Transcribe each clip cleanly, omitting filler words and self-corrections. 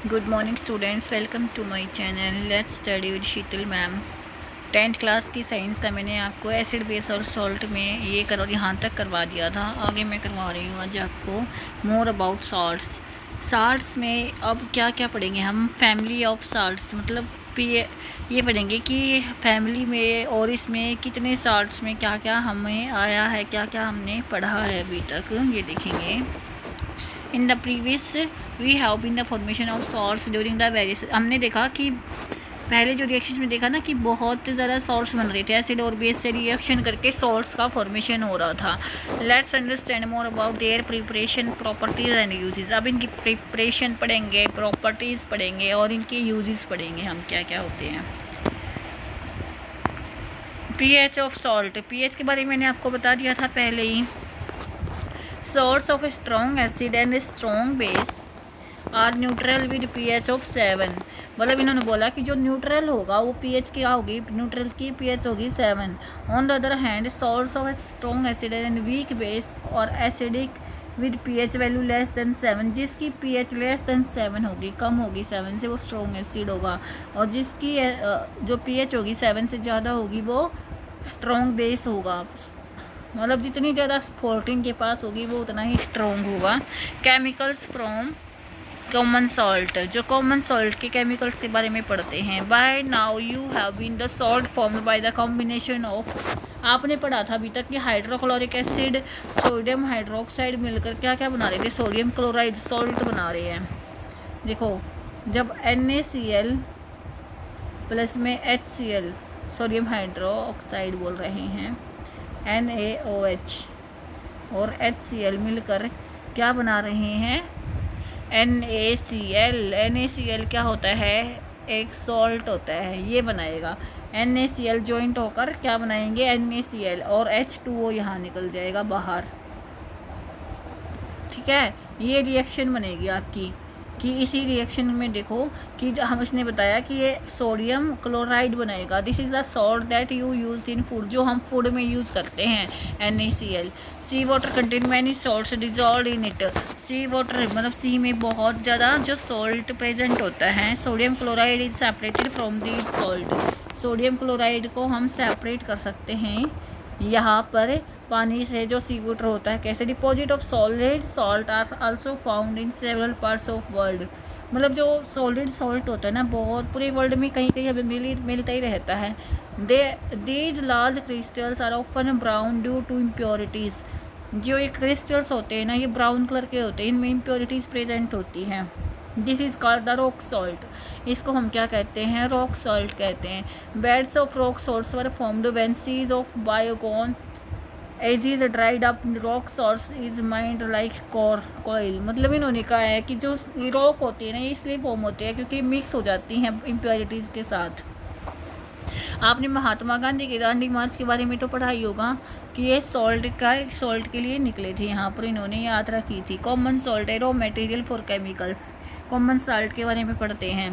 Good morning students, welcome to my channel. Let's study with Sheetal ma'am. 10th class की science का मैंने आपको acid base और salt में ये करो यहाँ तक करवा दिया था। आगे मैं करवा रही हूँ आज आपको मोर अबाउट साल्ट्स। साल्ट्स में अब क्या क्या पढ़ेंगे हम, फैमिली ऑफ साल्ट्स, मतलब ये पढ़ेंगे कि फैमिली में और इसमें कितने साल्ट्स में क्या क्या हमें आया है, क्या क्या हमने पढ़ा है अभी तक, ये देखेंगे। In the previous we have been the formation of salts during the various. हमने देखा कि पहले जो रिएक्शन में देखा ना कि बहुत ज़्यादा सॉल्ट्स बन रहे थे, एसिड और बेस से रिएक्शन करके सॉल्ट्स का फॉर्मेशन हो रहा था। Let's understand more about their preparation, properties and uses. अब इनकी प्रिपरेशन पढ़ेंगे, प्रॉपर्टीज़ पढ़ेंगे और इनके यूजेस पढ़ेंगे हम क्या क्या होते हैं। पीएच ऑफ सॉल्ट, पीएच के बारे में मैंने आपको बता दिया था पहले ही। Source of a strong acid and a strong base are neutral with pH of 7। मतलब इन्होंने बोला कि जो न्यूट्रल होगा वो pH क्या होगी, न्यूट्रल की pH होगी 7। On the other hand source of a strong acid and weak base और acidic with pH value less than 7। जिसकी pH लेस देन 7 होगी, कम होगी 7 से, वो स्ट्रॉन्ग एसिड होगा। और जिसकी जो pH होगी 7 से ज़्यादा होगी वो स्ट्रॉन्ग बेस होगा। मतलब जितनी ज़्यादा 14 के पास होगी वो उतना ही स्ट्रॉन्ग होगा। केमिकल्स फ्रॉम कॉमन सॉल्ट, जो कॉमन सॉल्ट के केमिकल्स के बारे में पढ़ते हैं। By now you have been the salt formed by the combination of, आपने पढ़ा था अभी तक कि हाइड्रोक्लोरिक एसिड, सोडियम हाइड्रोक्साइड मिलकर क्या क्या बना रहे थे, सोडियम क्लोराइड सॉल्ट बना रहे हैं। देखो, जब NaCl प्लस में HCl, सोडियम हाइड्रोक्साइड बोल रहे हैं, NaOH और HCl मिलकर क्या बना रहे हैं, NaCl। NaCl क्या होता है, एक सॉल्ट होता है, ये बनाएगा। NaCl जॉइंट होकर क्या बनाएंगे, NaCl, और H2O यहाँ निकल जाएगा बाहर। ठीक है, ये रिएक्शन बनेगी आपकी। कि इसी रिएक्शन में देखो कि हम इसने बताया कि ये सोडियम क्लोराइड बनेगा। This is the salt that you use in food, जो हम फूड में यूज़ करते हैं, NaCl। Sea water contain many salts dissolve in it. Sea water मतलब सी में बहुत ज़्यादा जो सॉल्ट प्रेजेंट होता है। Sodium chloride is separated from the salt. Sodium chloride को हम सेपरेट कर सकते हैं यहाँ पर पानी से, जो सी वाटर होता है। कैसे, deposit of solid salt are also found in several parts of world. मतलब जो सॉलिड सॉल्ट होता है ना, बहुत पूरे वर्ल्ड में कहीं कहीं हमें मिलता ही रहता है। These large crystals are often brown due to impurities. जो ये क्रिस्टल्स होते हैं ना, ये ब्राउन कलर के होते हैं, इनमें इम्प्योरिटीज़ प्रेजेंट होती हैं। This is called the rock salt. इसको हम क्या कहते हैं, रॉक सॉल्ट कहते हैं। Beds of rock salts were formed when seas of bygone age is dried up rock salts is mined like coal. मतलब इन्होंने कहा है कि जो रॉक होती है ना, ये इसलिए फॉर्म होती है क्योंकि मिक्स हो जाती हैं इम्प्योरिटीज़ के साथ। आपने महात्मा गांधी के दांडी मार्च के बारे में तो पढ़ा ही होगा कि ये सॉल्ट के लिए निकले थे, यहाँ पर इन्होंने यात्रा की थी। कॉमन सॉल्ट है raw material for chemicals. Common salt के बारे में पढ़ते हैं।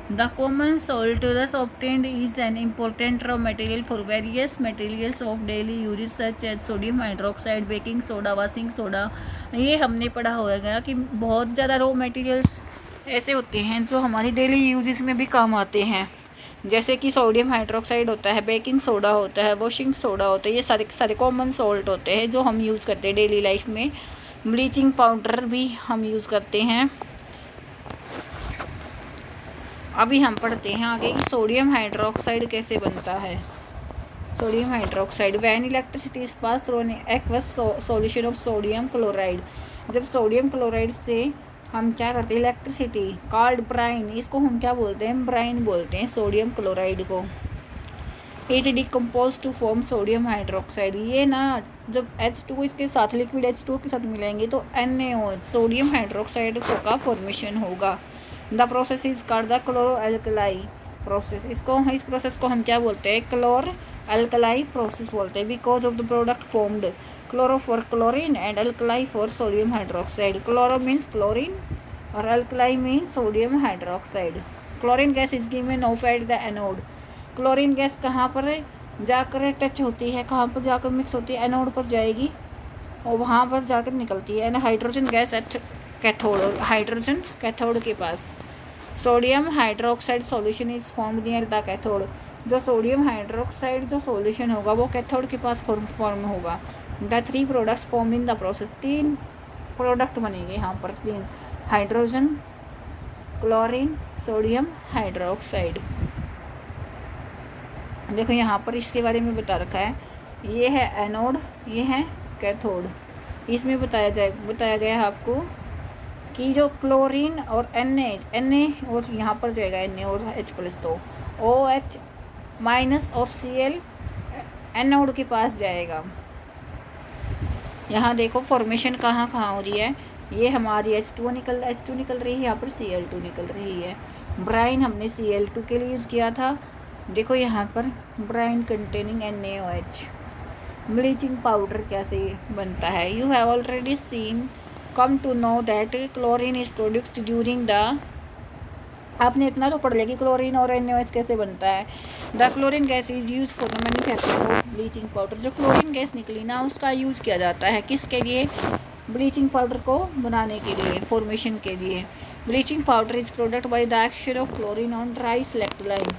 The common salt thus obtained is an important raw material for various materials of daily use such as sodium hydroxide, baking soda, washing soda। ये हमने पढ़ा होगा कि बहुत ज़्यादा रॉ मटेरियल्स ऐसे होते हैं जो हमारी डेली यूजेस में भी काम आते हैं। जैसे कि सोडियम हाइड्रोक्साइड होता है, बेकिंग सोडा होता है, वॉशिंग सोडा होता है, ये सारे सारे कॉमन सॉल्ट होते हैं जो हम यूज़ करते हैं डेली लाइफ में। ब्लीचिंग पाउडर भी हम यूज़ करते हैं। अभी हम पढ़ते हैं आगे कि सोडियम हाइड्रोक्साइड कैसे बनता है। Sodium hydroxide, when electricity is pass through an aqueous solution of sodium chloride. जब सोडियम क्लोराइड से हम क्या करते हैं, इलेक्ट्रिसिटी, कॉल्ड ब्राइन, इसको हम क्या बोलते हैं, ब्राइन बोलते हैं सोडियम क्लोराइड को। It decompose to form sodium hydroxide. ये ना जब H2 इसके साथ, लिक्विड H2 के साथ मिलाएंगे तो NaOH, सोडियम हाइड्रोक्साइड का फॉर्मेशन होगा। The process is called the chloro alkali process. इस प्रोसेस को हम क्या बोलते हैं, क्लोर अल्कलाई प्रोसेस बोलते हैं। Because of the product formed, chloro for chlorine and alkali for sodium hydroxide. Chloro means chlorine और alkali means sodium hydroxide. Chlorine gas is given off at the anode. Chlorine gas कहाँ पर जाकर touch होती है, कहाँ पर जाकर mix होती है, एनोड पर जाएगी और वहाँ पर जाकर निकलती है। And hydrogen gas at cathode, और हाइड्रोजन कैथोड के पास। Sodium hydroxide solution is form near the cathode, जो सोडियम हाइड्रोक्साइड जो सॉल्यूशन होगा वो कैथोड के पास फॉर्म होगा। The 3 products form in the process, 3 product बनेंगे यहाँ पर, 3, हाइड्रोजन, क्लोरीन, सोडियम हाइड्रोक्साइड। देखो यहाँ पर इसके बारे में बता रखा है, ये है एनोड, ये है कैथोड। इसमें बताया गया है आपको कि जो क्लोरीन और Na और यहाँ पर जाएगा Na और H+, तो OH- और Cl एनोड के पास जाएगा। यहाँ देखो फॉर्मेशन कहाँ हो रही है, ये हमारी H2 निकल रही है, यहाँ पर Cl2 निकल रही है। ब्राइन हमने Cl2 के लिए यूज़ किया था। देखो यहाँ पर brine containing NaOH। Bleaching powder कैसे बनता है, you have already seen come to know that chlorine is produced during the, आपने इतना तो पढ़ लिया कि क्लोरीन और NaOH कैसे बनता है। The chlorine gas is use for the manufacturing of bleaching powder, जो क्लोरीन गैस निकली ना उसका यूज़ किया जाता है किसके लिए, ब्लीचिंग पाउडर को बनाने के लिए, फॉर्मेशन के लिए। Bleaching powder is product by the action of chlorine on dry slaked lime,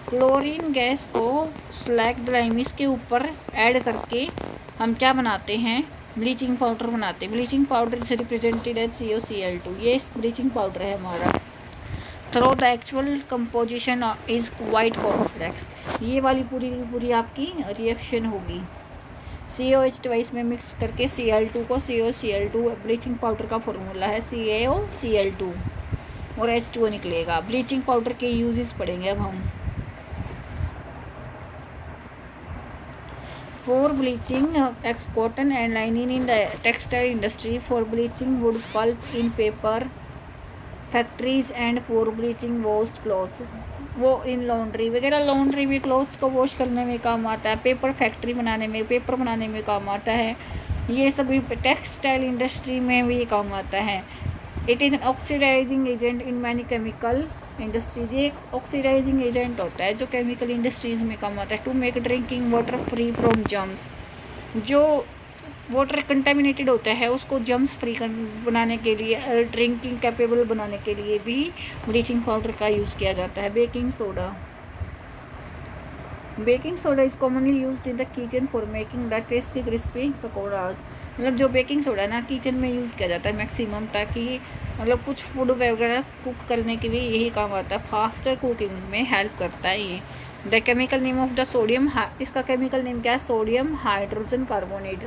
chlorine gas को स्लैक्ड लाइम इसके ऊपर ऐड करके हम क्या बनाते हैं, ब्लीचिंग पाउडर बनाते हैं। Bleaching powder is represented as COCl2, ये ब्लीचिंग पाउडर है हमारा। Though the actual composition is quite complex, ये वाली पूरी आपकी रिएक्शन होगी। COH2 इसमें मिक्स करके Cl2 को COCl2, ब्लीचिंग पाउडर का फॉर्मूला है CaOCl2 और H2O निकलेगा। ब्लीचिंग पाउडर के यूजेस पढ़ेंगे अब हम। For bleaching cotton and linen in the textile industry, for bleaching wood pulp in paper factories and for bleaching washed clothes, वो इन लॉन्ड्री वगैरह, लॉन्ड्री में क्लोथ्स को वॉश करने में काम आता है, पेपर फैक्ट्री बनाने में, पेपर बनाने में काम आता है, ये सभी टेक्सटाइल इंडस्ट्री में भी काम आता है। It is an oxidising agent in many chemical industries, ये एक ऑक्सीडाइजिंग एजेंट होता है जो केमिकल इंडस्ट्रीज में काम आता है। To make drinking water free from germs, जो वाटर कंटेमिनेटेड होता है उसको जर्म्स फ्री बनाने के लिए, ड्रिंकिंग कैपेबल बनाने के लिए भी ब्लीचिंग पाउडर का यूज़ किया जाता है। Baking soda is commonly used in the kitchen for making the tasty crispy pakoras, मतलब जो बेकिंग सोडा ना किचन में यूज़ किया जाता है मैक्सिमम, ताकि मतलब कुछ फूड वगैरह कुक करने के लिए यही काम आता है, फास्टर कुकिंग में हेल्प करता है ये। The chemical name of the sodium, इसका केमिकल नेम क्या है, सोडियम हाइड्रोजन कार्बोनेट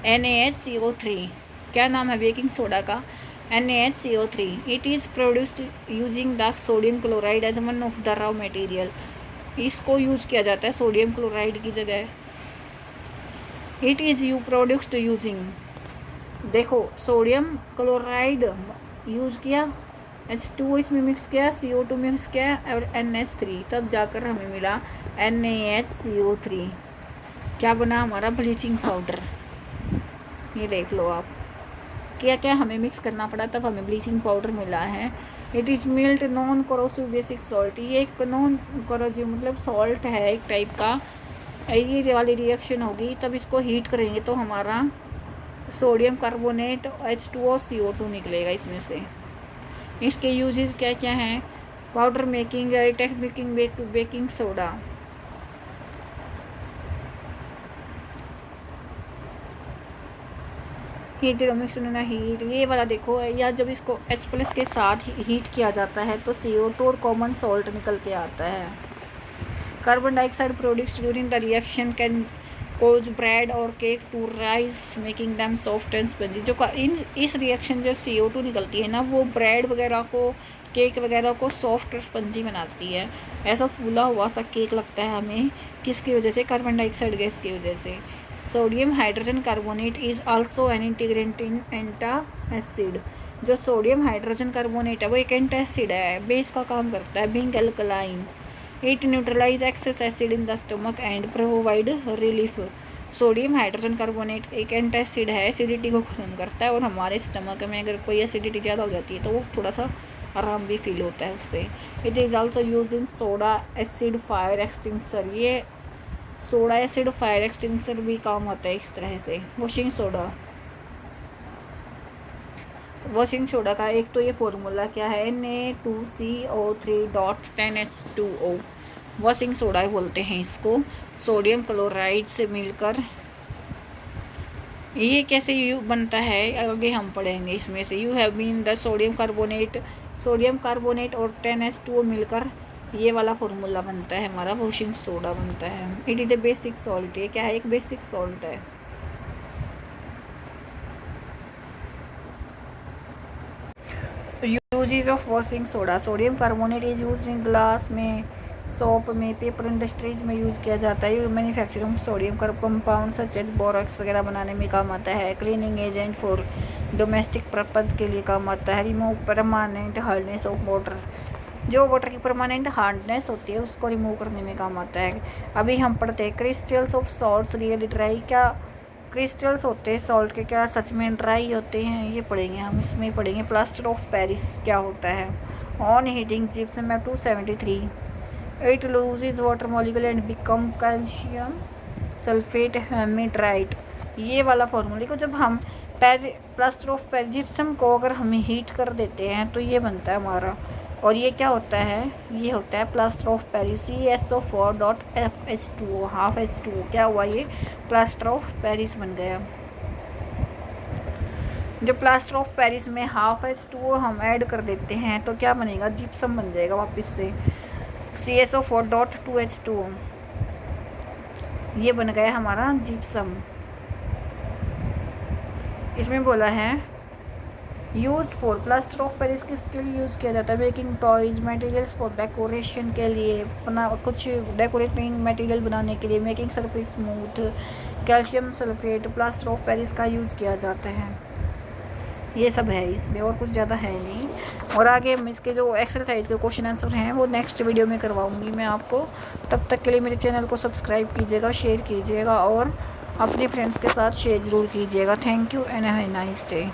NaHCO3। क्या नाम है बेकिंग सोडा का, NaHCO3। It is produced using the sodium chloride as one of the raw material, इसको यूज़ किया जाता है सोडियम क्लोराइड की जगह। It is you produced using, देखो सोडियम क्लोराइड यूज़ किया, H2 इसमें मिक्स किया, CO2 मिक्स किया और NH3, तब जाकर हमें मिला NaHCO3। क्या बना हमारा ब्लीचिंग पाउडर, ये देख लो आप, क्या क्या हमें मिक्स करना पड़ा तब हमें ब्लीचिंग पाउडर मिला है। It is mild non corrosive basic salt, ये एक नॉन करोसिव मतलब सॉल्ट है एक टाइप का, ये वाली रिएक्शन होगी तब इसको हीट करेंगे तो हमारा सोडियम कार्बोनेट H2O CO2 निकलेगा इसमें से। इसके यूजेस क्या क्या हैं, powder making, making baking soda, heat heat, ये वाला देखो, या जब इसको H+ के साथ हीट किया जाता है तो CO2 और कॉमन सॉल्ट निकल के आता है। Carbon dioxide produced during the reaction can cause bread और cake to rise making them soft and spongy, जो इस रिएक्शन जो CO2 निकलती है ना वो ब्रेड वगैरह को, केक वगैरह को सॉफ्ट और स्पंजी बनाती है। ऐसा फूला हुआ सा केक लगता है हमें, किसकी वजह से, कार्बन डाइऑक्साइड गैस की वजह से। Sodium hydrogen carbonate is also an integrant in antacid, जो सोडियम हाइड्रोजन कार्बोनेट है वो एक एंटासिड है, बेस का काम करता है, being alkaline. It neutralize excess acid in the stomach and provide relief, sodium hydrogen carbonate एक एंटासिड है, एसिडिटी को ख़त्म करता है और हमारे स्टमक में अगर कोई एसिडिटी ज़्यादा हो जाती है तो वो थोड़ा सा आराम भी फील होता है उससे। It is also use in soda acid fire extinguisher, ये सोडा एसिड फायर एक्सटिंग्विशर भी काम आता है इस तरह से। वॉशिंग सोडा, वॉशिंग सोडा का एक तो ये फॉर्मूला क्या है, Na2CO3.10H2O, वॉशिंग सोडा बोलते हैं इसको, सोडियम क्लोराइड से मिलकर। ये कैसे यू बनता है आगे हम पढ़ेंगे इसमें से। You have been the sodium carbonate और 10H2O मिलकर ये वाला फॉर्मूला बनता है, हमारा वॉशिंग सोडा बनता है। It is a basic salt, ये क्या है, एक बेसिक सॉल्ट है। Uses of washing soda, sodium carbonate is use in glass में, सोप में, पेपर इंडस्ट्रीज में यूज़ किया जाता है। Manufacturing sodium compound such as borax वगैरह बनाने में काम आता है। Cleaning agent for domestic purpose के लिए काम आता है। Remove permanent hardness of water, जो वाटर की परमानेंट हार्डनेस होती है उसको रिमूव करने में काम आता है। अभी हम पढ़ते हैं crystals of salts really dry, क्या क्रिस्टल्स होते हैं सॉल्ट के, क्या सच में ड्राई होते हैं, ये पढ़ेंगे हम इसमें पढ़ेंगे। प्लास्टर ऑफ पेरिस क्या होता है। ऑन हीटिंग जिप्सम में 273 it loses water molecule and become calcium sulphate hemihydrate, ये वाला फॉर्मूले को जब हम प्लास्टर ऑफ पेरिस जिप्सम को अगर हम हीट कर देते हैं तो ये बनता है हमारा। और ये क्या होता है, ये होता है plaster of Paris, CSO4.FH2O, half H2O, क्या हुआ, ये प्लास्टर ऑफ पेरिस बन गया। जो प्लास्टर ऑफ पेरिस में हाफ H2O हम ऐड कर देते हैं तो क्या बनेगा, जिप्सम बन जाएगा वापस से, CSO4.2H2O, ये बन गया हमारा जिप्सम। इसमें बोला है use for, plaster of Paris किसके लिए यूज़ किया जाता है, making toys, materials for decoration के लिए, अपना कुछ डेकोरेटिंग मटेरियल बनाने के लिए, making surface smooth, calcium sulphate, plaster of Paris का यूज़ किया जाता है। ये सब है इसमें, और कुछ ज़्यादा है नहीं। और आगे हम इसके जो एक्सरसाइज के क्वेश्चन आंसर हैं वो नेक्स्ट वीडियो में करवाऊँगी मैं आपको। तब तक के लिए मेरे चैनल को सब्सक्राइब कीजिएगा, शेयर कीजिएगा और अपने फ्रेंड्स के साथ शेयर ज़रूर कीजिएगा। Thank you and have a nice day.